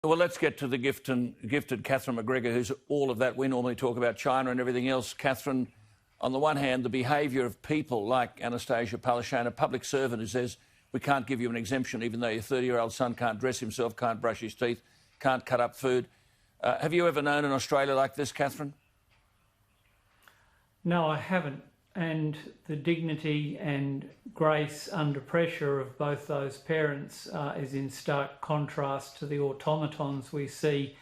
Well, let's get to the gifted Catherine McGregor, who's all of that. We normally talk about China and everything else. Catherine, on the one hand, the behaviour of people like Anastasia Palaszczuk, a public servant who says, we can't give you an exemption even though your 30-year-old son can't dress himself, can't brush his teeth, can't cut up food. Have you ever known an Australia like this, Catherine? No, I haven't. And the dignity and grace under pressure of both those parents is in stark contrast to the automatons we see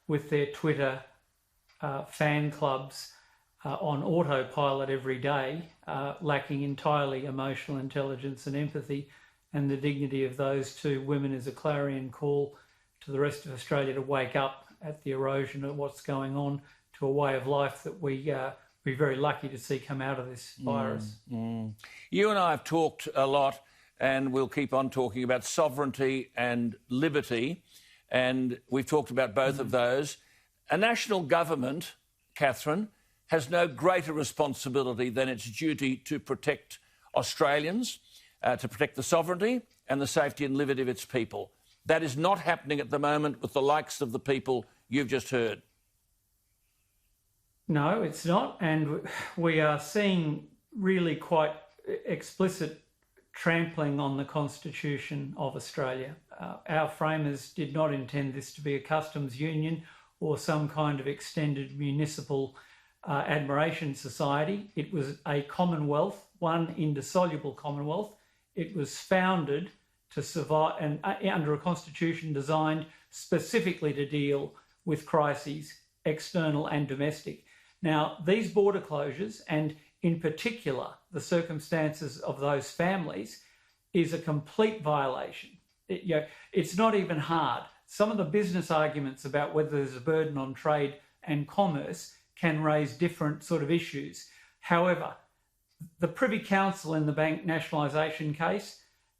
with their Twitter fan clubs on autopilot every day, lacking entirely emotional intelligence and empathy. And the dignity of those two women is a clarion call to the rest of Australia to wake up at the erosion of what's going on to a way of life that we're very lucky to see come out of this virus. You and I have talked a lot, and we'll keep on talking about sovereignty and liberty, and we've talked about both of those. A national government, Catherine, has no greater responsibility than its duty to protect Australians, to protect the sovereignty and the safety and liberty of its people. That is not happening at the moment with the likes of the people you've just heard. No, it's not. And we are seeing really quite explicit trampling on the Constitution of Australia. Our framers did not intend this to be a customs union or some kind of extended municipal admiration society. It was a commonwealth, one indissoluble commonwealth. It was founded to survive and under a constitution designed specifically to deal with crises, external and domestic. Now, these border closures, and in particular the circumstances of those families, is a complete violation. It's not even hard. Some of the business arguments about whether there's a burden on trade and commerce can raise different sort of issues. However, the Privy Council in the bank nationalisation case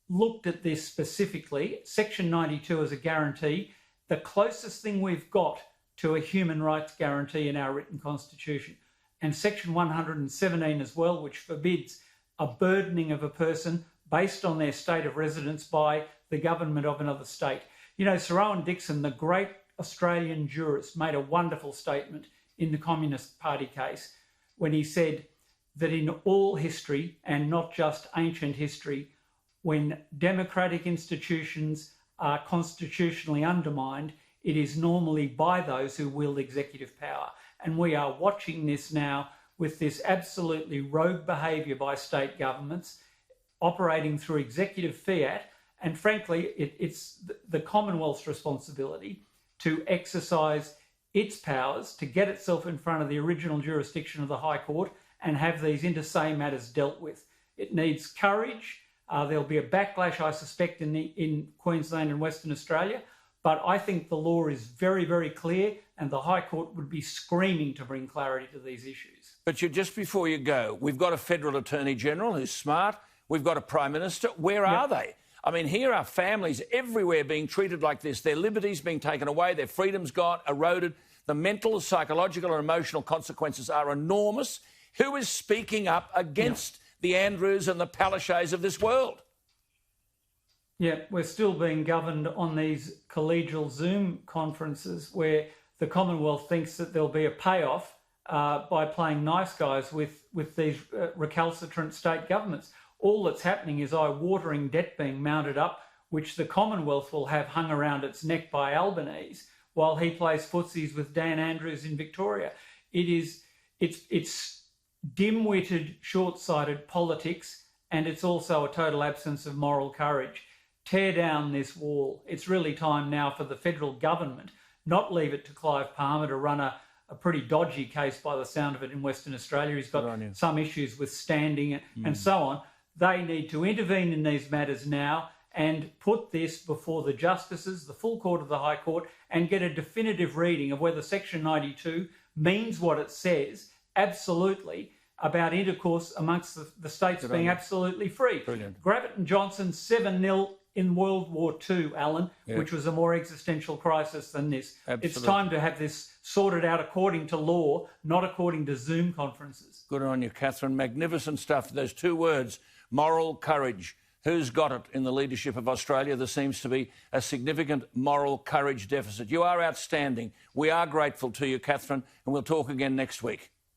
looked at this specifically. Section 92 as a guarantee, the closest thing we've got to a human rights guarantee in our written constitution. And Section 117 as well, which forbids a burdening of a person based on their state of residence by the government of another state. You know, Sir Owen Dixon, the great Australian jurist, made a wonderful statement in the Communist Party case when he said that in all history, and not just ancient history, when democratic institutions are constitutionally undermined, it is normally by those who wield executive power. And we are watching this now with this absolutely rogue behaviour by state governments operating through executive fiat. And frankly, it's the Commonwealth's responsibility to exercise its powers to get itself in front of the original jurisdiction of the High Court and have these interstate matters dealt with. It needs courage. There'll be a backlash, I suspect, in Queensland and Western Australia. But I think the law is very, very clear, and the High Court would be screaming to bring clarity to these issues. But just before you go, we've got a Federal Attorney-General who's smart. We've got a Prime Minister. Where are they? I mean, here are families everywhere being treated like this. Their liberties being taken away, their freedoms got eroded. The mental, psychological and emotional consequences are enormous. Who is speaking up against the Andrews and the Palaszczuks of this world? Yeah, we're still being governed on these collegial Zoom conferences where the Commonwealth thinks that there'll be a payoff by playing nice guys with these recalcitrant state governments. All that's happening is eye-watering debt being mounted up, which the Commonwealth will have hung around its neck by Albanese while he plays footsies with Dan Andrews in Victoria. It's dim-witted, short-sighted politics, and it's also a total absence of moral courage. Tear down this wall. It's really time now for the federal government, not leave it to Clive Palmer to run a pretty dodgy case by the sound of it in Western Australia. He's got some issues with standing and so on. They need to intervene in these matters now and put this before the justices, the full court of the High Court, and get a definitive reading of whether Section 92 means what it says, absolutely, about intercourse amongst the states being absolutely free. Brilliant. Gravett and Johnson 7-0 in World War II, Alan, which was a more existential crisis than this. Absolutely. It's time to have this sorted out according to law, not according to Zoom conferences. Good on you, Catherine. Magnificent stuff. Those two words, moral courage. who's got it in the leadership of Australia. There seems to be a significant moral courage deficit. You are outstanding. We are grateful to you, Catherine, and we'll talk again next week.